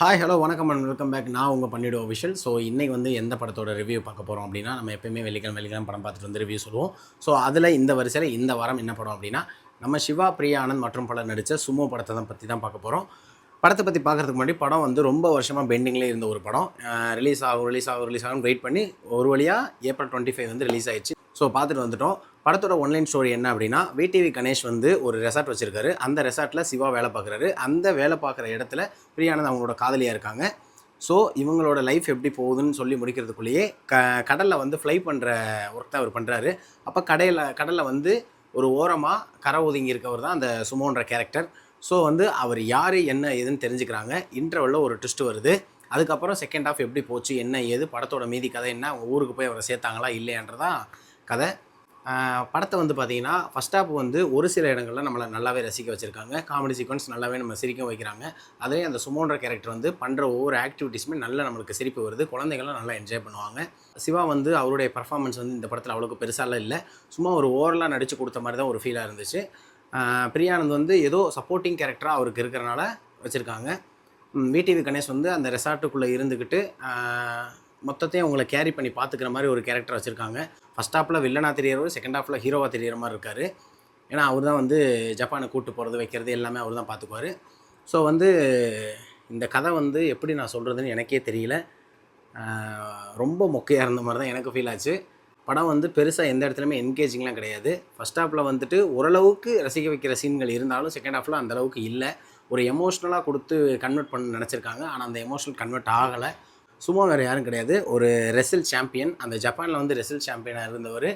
Hi hello வணக்கம் and welcome back. நான் உங்கள் பண்ணிவிடுவோம் விஷுவல். ஸோ இன்றைக்கி வந்து எந்த படத்தோட ரிவ்யூ பார்க்க போகிறோம் அப்படின்னா, நம்ம எப்பயுமே வெள்ளிக்கிழமை படம் பார்த்துட்டு வந்து ரிவ்யூ சொல்லுவோம். ஸோ அதில் இந்த வரிசையில் இந்த வாரம் என்ன படம் அப்படின்னா, நம்ம சிவா, பிரியா ஆனந்த் மற்றும் பலர் நடித்த சுமோ படத்தை தான் பற்றி தான் பார்க்க போகிறோம். படத்தை பற்றி பார்க்குறதுக்கு முன்னாடி, படம் வந்து ரொம்ப வருஷமாக பெண்டிங்லேயே இருந்த ஒரு படம். ரிலீஸ் ஆகும்னு வெயிட் பண்ணி ஒரு வழியாக ஏப்ரல் 25 வந்து ரிலீஸ் ஆயிடுச்சு. ஸோ பார்த்துட்டு வந்துட்டோம். படத்தோட ஒன்லைன் ஸ்டோரி என்ன அப்படின்னா, விடிவி கணேஷ் வந்து ஒரு ரெசார்ட் வச்சுருக்காரு. அந்த ரெசார்ட்டில் சிவா வேலை பார்க்குறாரு. அந்த வேலை பார்க்குற இடத்துல பிரியானந்த் அவங்களோட காதலியாக இருக்காங்க. ஸோ இவங்களோட லைஃப் எப்படி போகுதுன்னு சொல்லி முடிக்கிறதுக்குள்ளேயே கடலில் வந்து ஃப்ளை பண்ணுற ஒர்க் தான் அவர் பண்ணுறாரு. அப்போ கடலில் வந்து ஒரு ஓரமாக கரை ஒதுங்கி இருக்கவர் தான் அந்த சுமோன்ற கேரக்டர். ஸோ வந்து அவர் யார் என்ன ஏதுன்னு தெரிஞ்சுக்கிறாங்க. இன்டர்வலில் ஒரு ட்விஸ்ட் வருது. அதுக்கப்புறம் செகண்ட் ஹாஃப் எப்படி போச்சு, என்ன ஏது, படத்தோட மீதி கதை என்ன, அவங்க ஊருக்கு போய் அவரை சேர்த்தாங்களா இல்லையான்றதான் கதை. படத்தை வந்து பார்த்திங்கன்னா, ஃபஸ்ட் ஹாஃப் வந்து ஒரு சில இடங்களில் நம்மளை நல்லாவே ரசிக்க வச்சுருக்காங்க. காமெடி சீக்வன்ஸ் நல்லாவே நம்ம சிரிக்க வைக்கிறாங்க. அதே அந்த சுமோன்ற கேரக்டர் வந்து பண்ணுற ஒவ்வொரு ஆக்டிவிட்டீஸுமே நல்லா நம்மளுக்கு சிரிப்பு வருது. குழந்தைகளும் நல்லா என்ஜாய் பண்ணுவாங்க. சிவா வந்து அவருடைய பர்ஃபார்மன்ஸ் வந்து இந்த படத்தில் அவ்வளோக்கு பெருசாலாம் இல்லை. சும்மா ஒரு ஓவரலாக நடித்து கொடுத்த மாதிரி தான் ஒரு ஃபீலாக இருந்துச்சு. பிரியானந்த் வந்து ஏதோ சப்போர்ட்டிங் கேரக்டராக அவருக்கு இருக்கிறனால வச்சுருக்காங்க. விடிவி கணேஷ் வந்து அந்த ரெசார்ட்டுக்குள்ளே இருந்துக்கிட்டு மொத்தத்தையும் அவங்கள கேரி பண்ணி பார்த்துக்கிற மாதிரி ஒரு கேரக்டர் வச்சுருக்காங்க. ஃபஸ்ட் ஹாஃபில் வில்லனாக தெரியறவர், செகண்ட் ஹாஃபில் ஹீரோவாக தெரிகிற மாதிரி இருக்கார். ஏன்னா அவர் தான் வந்து ஜப்பானுக்கு கூப்பிட்டு போகிறது வைக்கிறது எல்லாமே அவர் தான் பார்த்துக்குவார். ஸோ வந்து இந்த கதை வந்து எப்படி நான் சொல்கிறதுன்னு எனக்கே தெரியல. ரொம்ப மொக்கையாக இருந்த மாதிரி தான் எனக்கு ஃபீல் ஆச்சு. படம் வந்து பெருசாக எந்த இடத்துலையுமே என்கேஜிங்லாம் கிடையாது. ஃபஸ்ட் ஹாஃபில் வந்துட்டு ஓரளவுக்கு ரசிக்க வைக்கிற சீன்கள் இருந்தாலும் செகண்ட் ஹாஃபில் அந்தளவுக்கு இல்லை. ஒரு எமோஷ்னலாக கொடுத்து கன்வெர்ட் பண்ண நினச்சிருக்காங்க. ஆனால் அந்த எமோஷனல் கன்வெர்ட் ஆகலை. சும்மா வேறு யாரும் கிடையாது, ஒரு ரெசில் சாம்பியன். அந்த ஜப்பானில் வந்து ரெசில் சாம்பியனாக இருந்தவர்,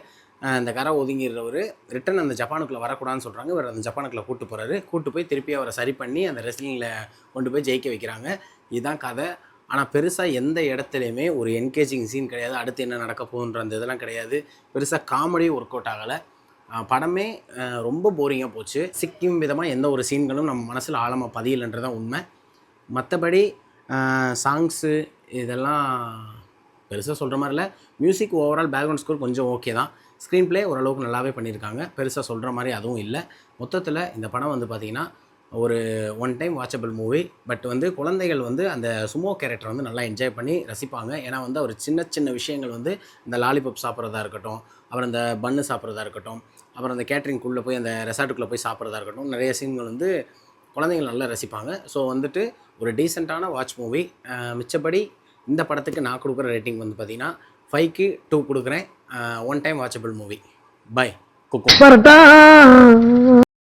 அந்த கரை ஒதுங்கிடுறவர் ரிட்டன் அந்த ஜப்பானுக்குள்ளே வரக்கூடாதுன்னு சொல்கிறாங்க. இவர் அந்த ஜப்பானுக்குள்ளே கூப்பிட்டு போகிறாரு. கூப்பிட்டு போய் திருப்பி அவரை சரி பண்ணி அந்த ரெஸ்லிங்கில் கொண்டு போய் ஜெயிக்க வைக்கிறாங்க. இதுதான் கதை. ஆனால் பெருசாக எந்த இடத்துலையுமே ஒரு என்கேஜிங் சீன் கிடையாது. அடுத்து என்ன நடக்க போகுன்ற அந்த இதெல்லாம் கிடையாது. பெருசாக காமெடி ஒர்க் அவுட் ஆகலை. படமே ரொம்ப போரிங்காக போச்சு. சிக்கும் விதமாக எந்த ஒரு சீன்களும் நம்ம மனசில் ஆழமாக பதியலைன்றதான் உண்மை. மற்றபடி சாங்ஸு இதெல்லாம் பெருசாக சொல்கிற மாதிரி இல்லை. மியூசிக் ஓவரால் பேக்ரவுண்ட் ஸ்கோர் கொஞ்சம் ஓகே தான். ஸ்க்ரீன் ப்ளே ஓரளவுக்கு நல்லாவே பண்ணியிருக்காங்க. பெருசாக சொல்கிற மாதிரி அதுவும் இல்லை. மொத்தத்தில் இந்த படம் வந்து பார்த்திங்கன்னா ஒரு one time watchable movie. But வந்து குழந்தைகள் வந்து அந்த சுமோ கேரக்டர் வந்து நல்லா என்ஜாய் பண்ணி ரசிப்பாங்க. ஏன்னா வந்து அவர் சின்ன சின்ன விஷயங்கள் வந்து இந்த லாலிபப் சாப்பிட்றதா இருக்கட்டும், அப்புறம் அந்த பன்னு சாப்பிட்றதா இருக்கட்டும், அப்புறம் அந்த கேட்ரிங்குள்ளே போய் அந்த ரெசார்ட்டுக்குள்ளே போய் சாப்பிட்றதா இருக்கட்டும், நிறைய சீன்கள் வந்து குழந்தைகள் நல்லா ரசிப்பாங்க. ஸோ வந்துட்டு ஒரு டீசெண்டான வாட்ச் மூவி. மிச்சப்படி இந்த படத்துக்கு நான் கொடுக்குற ரேட்டிங் வந்து பார்த்திங்கன்னா 5க்கு 2 கொடுக்குறேன். One time watchable movie. Bye. குக்கு.